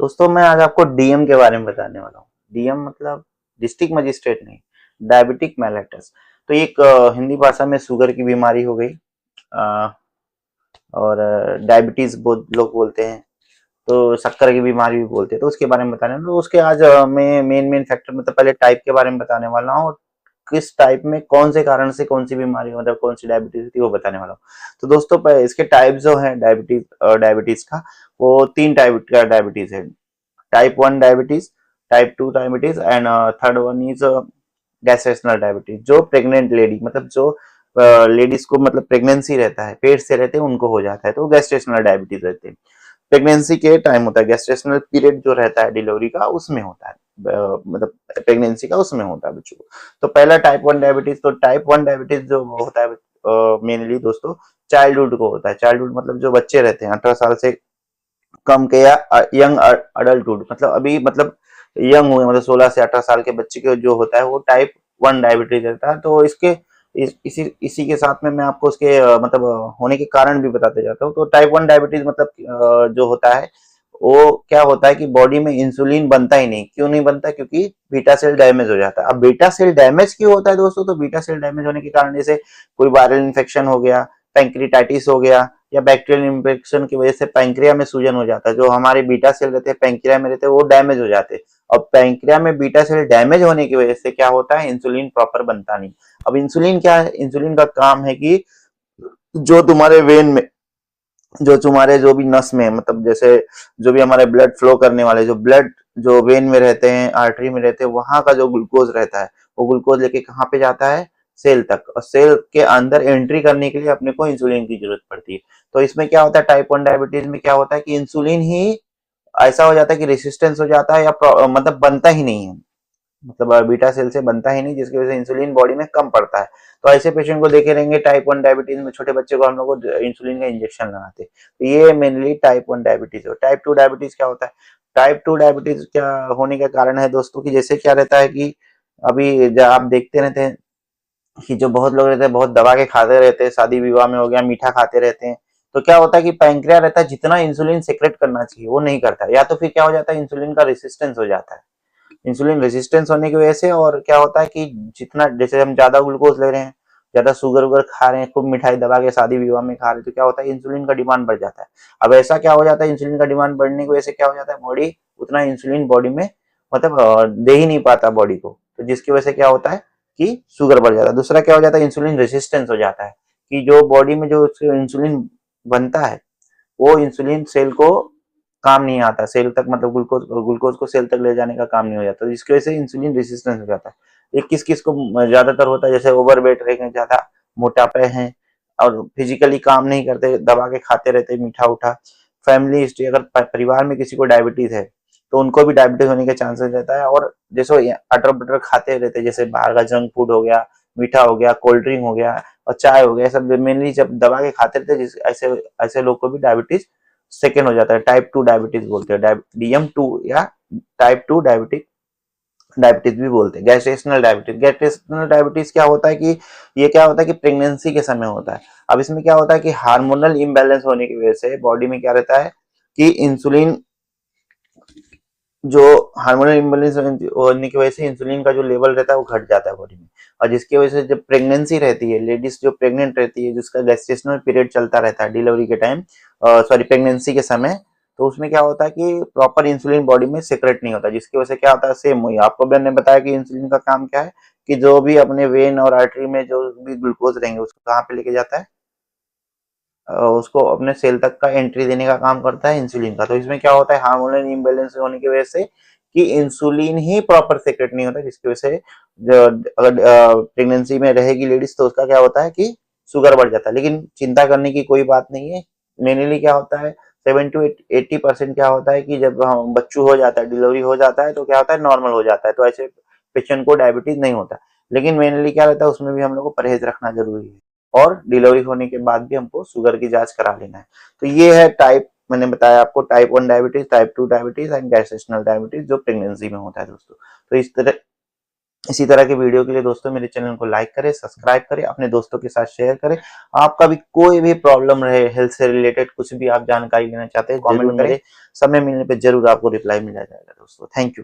दोस्तों मैं आज आपको डीएम के बारे में बताने वाला हूँ। डीएम मतलब डिस्ट्रिक्ट मजिस्ट्रेट नहीं, डायबिटिक मेलेटस। तो ये एक हिंदी भाषा में शुगर की बीमारी हो गई। अ, और डायबिटीज बहुत लोग बोलते हैं, तो शक्कर की बीमारी भी बोलते हैं। तो उसके बारे में बताने तो उसके आज मैं मेन फैक्टर मतलब पहले टाइप के बारे में बताने वाला हूँ, और किस टाइप में कौन से कारण से कौन सी बीमारी मतलब कौन सी डायबिटीज थी वो बताने वाला हूँ। तो दोस्तों इसके टाइप जो है डायबिटीज का, वो तीन टाइप का डायबिटीज है। Type 1 diabetes, type 2 diabetes and third one is gestational diabetes. जो प्रेग्नेंट लेडी मतलब जो लेडीज को मतलब प्रेगनेंसी रहता है, पेट से रहते हैं, उनको हो जाता है तो गैस्ट्रेशनल डायबिटीज रहते हैं। प्रेगनेंसी के टाइम होता है, गैस्ट्रेशनल पीरियड जो रहता है डिलीवरी का उसमें होता है, मतलब प्रेगनेंसी का उसमें होता है बच्चों को। तो पहला टाइप 1 डायबिटीज। तो टाइप 1 डायबिटीज जो होता है मेनली दोस्तों चाइल्डहुड को होता है। चाइल्डहुड मतलब जो बच्चे रहते हैं 18 साल से कम के, या यंग अडल्टहुड मतलब अभी मतलब यंग हुए मतलब 16 से 18 साल के बच्चे के जो होता है वो टाइप 1 डायबिटीज रहता है। तो इसके इसी के साथ में मैं आपको उसके मतलब होने के कारण भी बताते जाता हूँ। तो टाइप 1 डायबिटीज मतलब जो होता है वो क्या होता है कि बॉडी में इंसुलिन बनता ही नहीं। क्यों नहीं बनता? क्योंकि बीटा सेल डैमेज हो जाता है। अब बीटा सेल डैमेज क्यों होता है दोस्तों? तो बीटा सेल डैमेज होने के कारण जैसे कोई वायरल इन्फेक्शन हो गया, पैंक्रिटाइटिस हो गया, या बैक्टीरियल इन्फेक्शन की वजह से पैंक्रिया में सूजन हो जाता है। जो हमारे बीटा सेल रहते हैं पैंक्रिया में रहते हैं वो डैमेज हो जाते हैं। और पैंक्रिया में बीटा सेल डैमेज होने की वजह से क्या होता है, इंसुलिन प्रॉपर बनता नहीं। अब इंसुलिन क्या है? इंसुलिन का काम है कि जो तुम्हारे वेन में, जो तुम्हारे जो भी नस में मतलब जैसे जो भी हमारे ब्लड फ्लो करने वाले जो ब्लड जो वेन में रहते हैं, आर्टरी में रहते हैं, वहां का जो ग्लूकोज रहता है वो ग्लूकोज लेके कहाँ पे जाता है? सेल तक। और सेल के अंदर एंट्री करने के लिए अपने को इंसुलिन की जरूरत पड़ती है। तो इसमें क्या होता है, टाइप 1 डायबिटीज में क्या होता है कि इंसुलिन ही ऐसा हो जाता है कि रेसिस्टेंस हो जाता है, या मतलब बनता ही नहीं है, मतलब बीटा सेल से बनता ही नहीं, जिसकी वजह से इंसुलिन बॉडी में कम पड़ता है। तो ऐसे पेशेंट को देखे रहेंगे टाइप 1 डायबिटीज में, छोटे बच्चे को हम लोग इंसुलिन का इंजेक्शन लगाते हैं। तो ये मेनली टाइप 1 डायबिटीज है। टाइप 2 डायबिटीज क्या होता है? टाइप 2 डायबिटीज क्या होने का कारण है दोस्तों की जैसे क्या रहता है कि अभी जब आप देखते रहते हैं कि जो बहुत लोग रहते हैं बहुत दबा के खाते रहते हैं, शादी विवाह में हो गया मीठा खाते रहते हैं। तो क्या होता है कि पैंक्रिया रहता है जितना इंसुलिन सेक्रेट करना चाहिए वो नहीं करता, या तो फिर क्या हो जाता है, इंसुलिन का रेसिस्टेंस हो जाता है। इंसुलिन रेजिस्टेंस होने की वजह से, और क्या होता है कि जितना जैसे हम ज्यादा ग्लूकोज ले रहे हैं, ज्यादा शुगर वुगर खा रहे हैं, खूब मिठाई दबा के शादी विवाह में खा रहे हैं, तो क्या होता है, इंसुलिन का डिमांड बढ़ जाता है। अब ऐसा क्या हो जाता है, इंसुलिन का डिमांड बढ़ने की वजह से क्या हो जाता है, बॉडी उतना इंसुलिन बॉडी में मतलब दे ही नहीं पाता बॉडी को। तो जिसकी वजह से क्या होता है कि शुगर बढ़ जाता है। दूसरा क्या हो जाता है, इंसुलिन रेजिस्टेंस हो जाता है, कि जो बॉडी में जो इंसुलिन बनता है वो इंसुलिन सेल को काम नहीं आता, सेल तक मतलब ग्लूकोज ग्लूकोज को सेल तक ले जाने का काम नहीं हो जाता, जिसकी वजह से इंसुलिन रेसिस्टेंस हो जाता है। ये किस किस को ज्यादातर होता है? जैसे ओवरवेट रहेंगे, ज्यादा मोटापे हैं, और फिजिकली काम नहीं करते, दबा के खाते रहते मीठा उठा। फैमिली हिस्ट्री, अगर परिवार में किसी को डायबिटीज है तो उनको भी डायबिटीज होने के चांसेस रहता है। और जैसे अटर बटर खाते रहते, जैसे बाहर का जंक फूड हो गया, मीठा हो गया, कोल्ड ड्रिंक हो गया और चाय हो गया, सब मेनली जब दबा के खाते रहते, जिस ऐसे ऐसे लोग को भी डायबिटीज सेकेंड हो जाता है। टाइप 2 डायबिटीज बोलते हैं, DM2 या टाइप 2 डायबिटीज भी बोलते हैं। गैस्ट्रेशनल डायबिटीज क्या होता है कि ये क्या होता है कि प्रेगनेंसी के समय होता है। अब इसमें क्या होता है कि हार्मोनल इम्बैलेंस होने की वजह से बॉडी में क्या रहता है कि इंसुलिन, जो हार्मोनल इम्बैलेंस होने की वजह से इंसुलिन का जो लेवल रहता है वो घट जाता है बॉडी में। और जिसकी वजह से जब प्रेगनेंसी रहती है, लेडीज जो प्रेग्नेंट रहती है, जिसका गेस्टेशनल पीरियड चलता रहता है डिलीवरी के टाइम, सॉरी प्रेगनेंसी के समय, तो उसमें क्या होता है कि प्रॉपर इंसुलिन बॉडी में सेक्रेट नहीं होता, जिसकी वजह से क्या होता है, सेम वही आपको मैंने बताया कि इंसुलिन का काम क्या है कि जो भी अपने वेन और आर्टरी में जो भी ग्लूकोज रहेंगे उसको कहाँ पे लेके जाता है, उसको अपने सेल तक का एंट्री देने का काम करता है इंसुलिन का। तो इसमें क्या होता है, हार्मोनल इम्बैलेंस होने की वजह से कि इंसुलिन ही प्रॉपर सेक्रेट नहीं होता, जिसकी वजह से अगर प्रेगनेंसी में रहेगी लेडीज तो उसका क्या होता है कि शुगर बढ़ जाता है। लेकिन चिंता करने की कोई बात नहीं है। मेनली क्या होता है, 70 to 80% क्या होता है कि जब बच्चू हो जाता है, डिलीवरी हो जाता है, तो क्या होता है, नॉर्मल हो जाता है। तो ऐसे पेशेंट को डायबिटीज नहीं होता। लेकिन मेनली क्या रहता है, उसमें भी हम लोग को परहेज रखना जरूरी है, और डिलीवरी होने के बाद भी हमको शुगर की जांच करा लेना है। तो ये है टाइप, मैंने बताया आपको, type 1 diabetes, type 2 diabetes and gestational diabetes, जो प्रेगनेंसी में होता है दोस्तों। तो इस तरह इसी तरह के वीडियो के लिए दोस्तों मेरे चैनल को लाइक करें, सब्सक्राइब करें, अपने दोस्तों के साथ शेयर करें। आपका भी कोई भी प्रॉब्लम रहे, हेल्थ से रिलेटेड कुछ भी आप जानकारी लेना चाहते हैं, कमेंट करें, समय मिलने पे जरूर आपको रिप्लाई मिल जाएगा दोस्तों। Thank you.